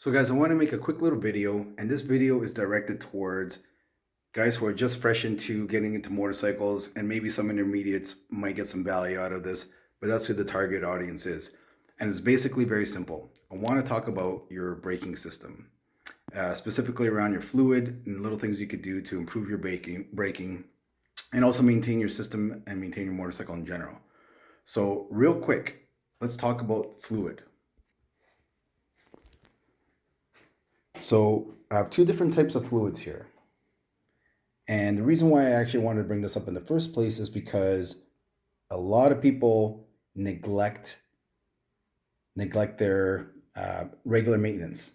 So guys, I want to make a quick little video, and this video is directed towards guys who are just fresh into getting into motorcycles, and maybe some intermediates might get some value out of this, but that's who the target audience is. And it's basically very simple. I want to talk about your braking system, specifically around your fluid and little things you could do to improve your braking, and also maintain your system and maintain your motorcycle in general. So real quick, let's talk about fluid. So I have two different types of fluids here. And the reason why I actually wanted to bring this up in the first place is because a lot of people neglect their regular maintenance.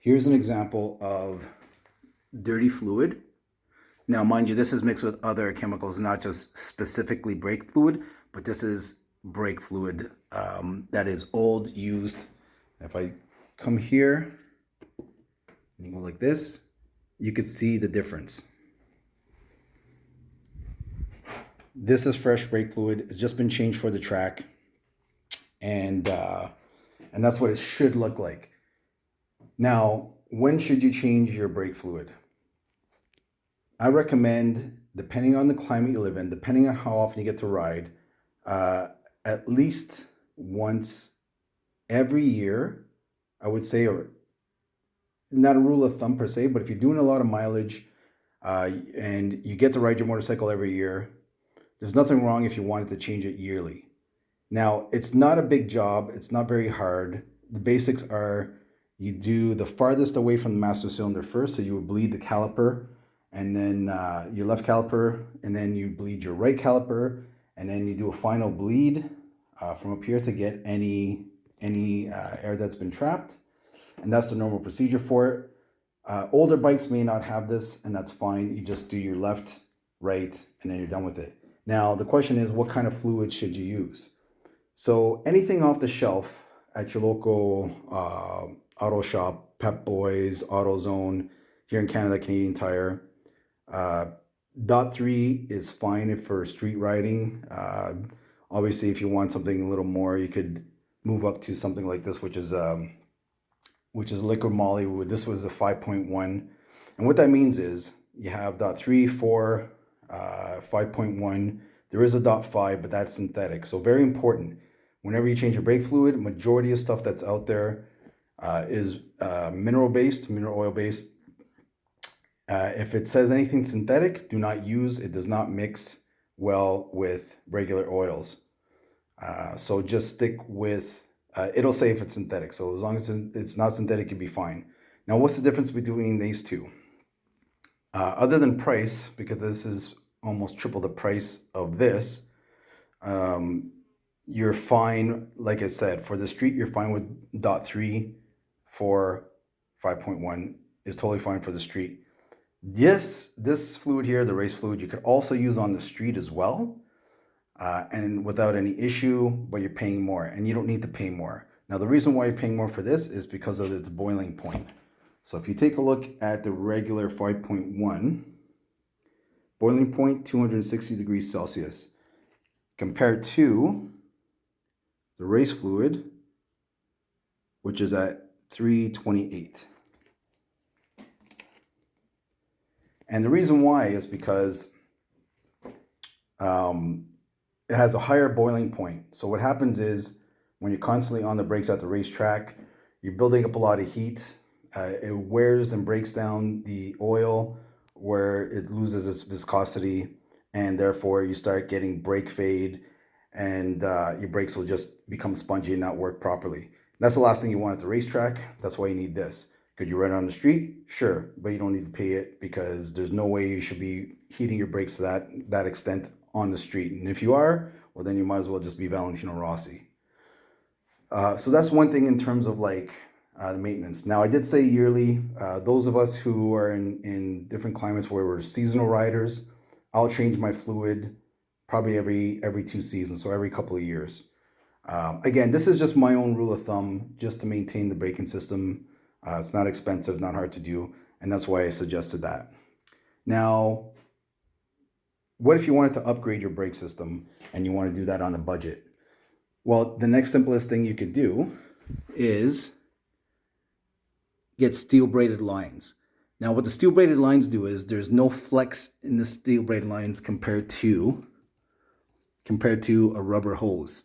Here's an example of dirty fluid. Now, mind you, this is mixed with other chemicals, not just specifically brake fluid, but this is brake fluid that is old, used. If I come here and you go like this, you could see the difference. This is fresh brake fluid. It's just been changed for the track, and that's what it should look like. Now, when should you change your brake fluid? I recommend, depending on the climate you live in, depending on how often you get to ride, at least once every year, I would say, or not a rule of thumb per se, but if you're doing a lot of mileage and you get to ride your motorcycle every year, there's nothing wrong if you wanted to change it yearly. Now, it's not a big job. It's not very hard. The basics are you do the farthest away from the master cylinder first, so you would bleed the caliper, and then your left caliper, and then you bleed your right caliper, and then you do a final bleed from up here to get any air that's been trapped. And that's the normal procedure for it. Older bikes may not have this, and that's fine. You just do your left, right, and then you're done with it. Now, the question is, what kind of fluid should you use? So anything off the shelf at your local auto shop, Pep Boys, AutoZone, here in Canada, Canadian Tire. .3 is fine for street riding. Obviously, if you want something a little more, you could move up to something like this, which is liquid moly. This was a 5.1. And what that means is you have .3, 4, 5.1. There is a .5, but that's synthetic. So very important. Whenever you change your brake fluid, majority of stuff that's out there is mineral oil based. If it says anything synthetic, do not use. It does not mix well with regular oils. So just stick with, it'll say if it's synthetic. So as long as it's not synthetic, you'll be fine. Now, what's the difference between these two? Other than price, because this is almost triple the price of this, you're fine. Like I said, for the street, you're fine with .3, 4, 5.1 is totally fine for the street. This fluid here, the race fluid, you could also use on the street as well, and without any issue, but you're paying more, and you don't need to pay more. Now, the reason why you're paying more for this is because of its boiling point. So if you take a look at the regular 5.1, boiling point 260 degrees Celsius, compared to the race fluid, which is at 328. And the reason why is because it has a higher boiling point. So what happens is when you're constantly on the brakes at the racetrack, you're building up a lot of heat. It wears and breaks down the oil where it loses its viscosity, and therefore you start getting brake fade, and your brakes will just become spongy and not work properly. That's the last thing you want at the racetrack. That's why you need this. Could you run it on the street? Sure, but you don't need to pay it because there's no way you should be heating your brakes to that extent on the street. And if you are, well, then you might as well just be Valentino Rossi. So that's one thing in terms of like the maintenance. Now, I did say yearly. Those of us who are in different climates where we're seasonal riders, I'll change my fluid probably every 2 seasons, so every couple of years. Again, this is just my own rule of thumb, just to maintain the braking system. It's not expensive, not hard to do, and that's why I suggested that. Now, what if you wanted to upgrade your brake system and you want to do that on a budget? Well, the next simplest thing you could do is get steel braided lines. Now, what the steel braided lines do is there's no flex in the steel braided lines compared to a rubber hose.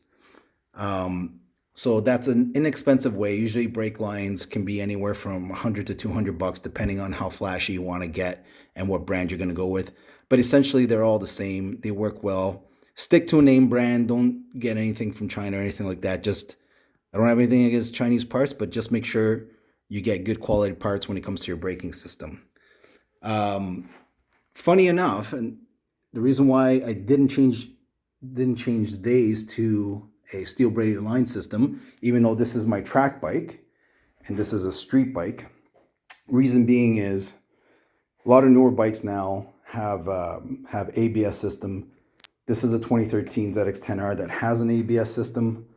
So that's an inexpensive way. Usually brake lines can be anywhere from 100 to 200 bucks depending on how flashy you want to get and what brand you're going to go with. But essentially they're all the same. They work well. Stick to a name brand. Don't get anything from China or anything like that. Just I don't have anything against Chinese parts, but just make sure you get good quality parts when it comes to your braking system. Um, Funny enough, and the reason why I didn't change days to a steel braided line system, even though this is my track bike and this is a street bike. Reason being is a lot of newer bikes now have ABS system. This is a 2013 ZX10R that has an ABS system,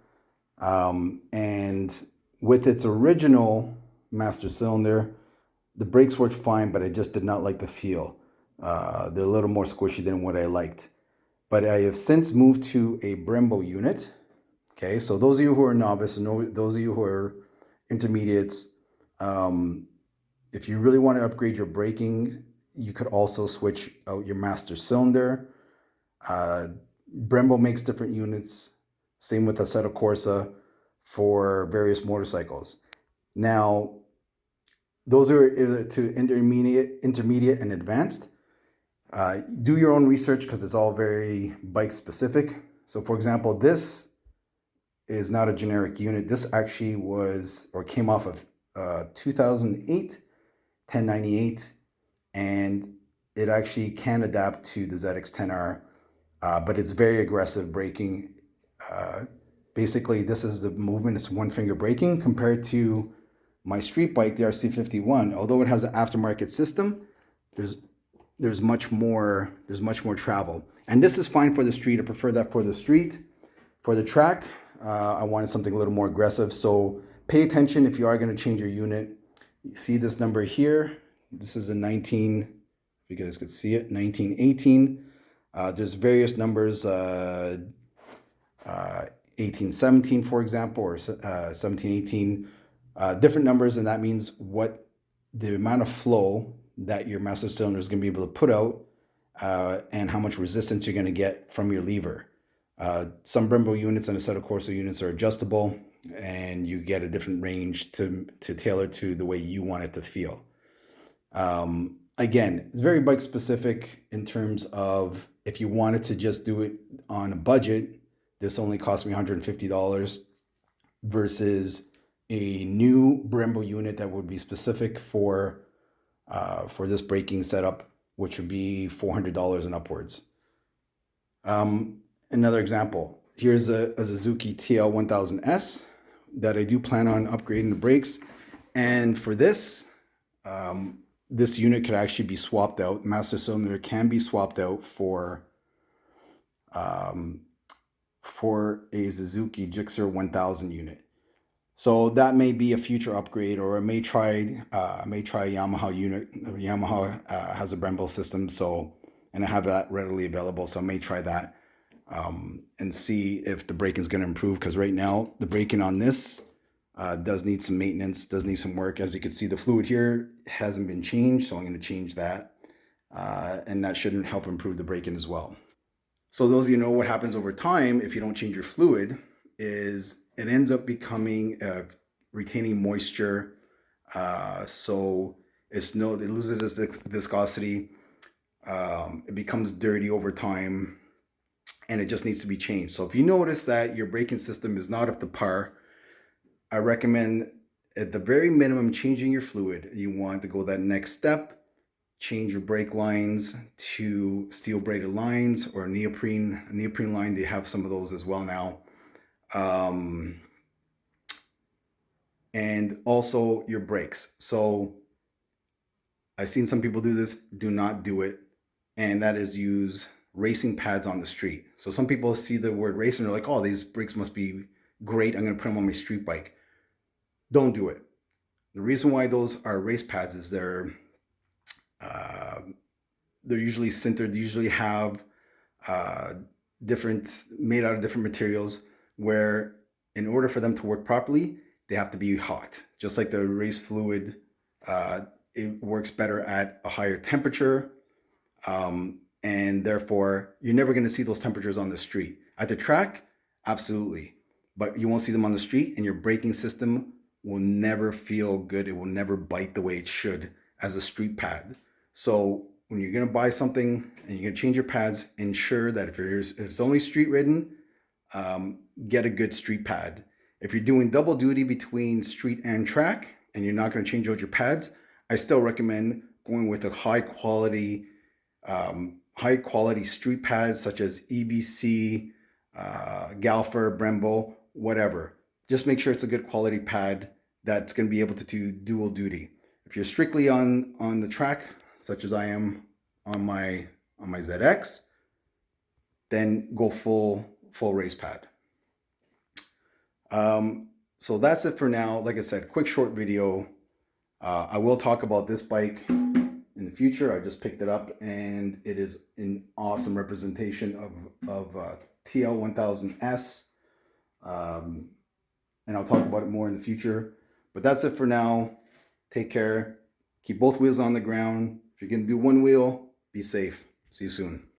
and with its original master cylinder, the brakes worked fine, but I just did not like the feel. They're a little more squishy than what I liked. But I have since moved to a brembo unit. Okay, so those of you who are novice, and those of you who are intermediates, if you really want to upgrade your braking, you could also switch out your master cylinder. Brembo makes different units. Same with Assetto Corsa for various motorcycles. Now, those are to intermediate, and advanced. Do your own research because it's all very bike specific. So, for example, this is not a generic unit. This actually came off of 2008 1098, and it actually can adapt to the ZX10R, but it's very aggressive braking. Basically, this is the movement. It's one finger braking compared to my street bike, the RC51. Although it has an aftermarket system, there's much more travel, and this is fine for the street. I prefer that for the street. For the track, I wanted something a little more aggressive. So pay attention if you are going to change your unit. You see this number here. This is a 19. If you guys could see it, 1918. There's various numbers. 1817, for example, or 1718. Different numbers, and that means what the amount of flow that your master cylinder is going to be able to put out, and how much resistance you're going to get from your lever. Some Brembo units and Assetto Corsa units are adjustable, and you get a different range to tailor to the way you want it to feel. Again, it's very bike specific in terms of if you wanted to just do it on a budget, this only cost me $150 versus a new Brembo unit that would be specific for this braking setup, which would be $400 and upwards. Another example, here's a Suzuki TL1000S that I do plan on upgrading the brakes. And for this, this unit could actually be swapped out. Master cylinder can be swapped out for a Suzuki Gixxer 1000 unit. So that may be a future upgrade, or I may try a Yamaha unit. Yamaha has a Brembo system, and I have that readily available, so I may try that and see if the braking is going to improve. Because right now the braking on this does need some maintenance, does need some work. As you can see, the fluid here hasn't been changed, so I'm going to change that, and that shouldn't help improve the braking as well. So those of you know what happens over time if you don't change your fluid is it ends up becoming retaining moisture, so it loses its viscosity. It becomes dirty over time, and it just needs to be changed. So if you notice that your braking system is not up to par, I recommend at the very minimum changing your fluid. You want to go that next step. Change your brake lines to steel braided lines or neoprene line. They have some of those as well now. And also your brakes. So I've seen some people do this. Do not do it. And that is use racing pads on the street. So some people see the word race and they're like, oh, these brakes must be great. I'm going to put them on my street bike. Don't do it. The reason why those are race pads is they're usually sintered. They usually have made out of different materials, where in order for them to work properly, they have to be hot. Just like the race fluid It works better at a higher temperature. And therefore, you're never going to see those temperatures on the street. At the track, absolutely. But you won't see them on the street, and your braking system will never feel good. It will never bite the way it should as a street pad. So when you're going to buy something and you're going to change your pads, ensure that if it's only street ridden, get a good street pad. If you're doing double duty between street and track and you're not going to change out your pads, I still recommend going with a high quality street pads such as EBC, galfer, brembo, whatever. Just make sure it's a good quality pad that's going to be able to do dual duty. If you're strictly on the track, such as I am on my ZX, then go full race pad. So that's it for now. Like I said, quick short video. I will talk about this bike in the future. I just picked it up and it is an awesome representation of TL1000S. And I'll talk about it more in the future. But that's it for now. Take care. Keep both wheels on the ground. If you're going to do one wheel, be safe. See you soon.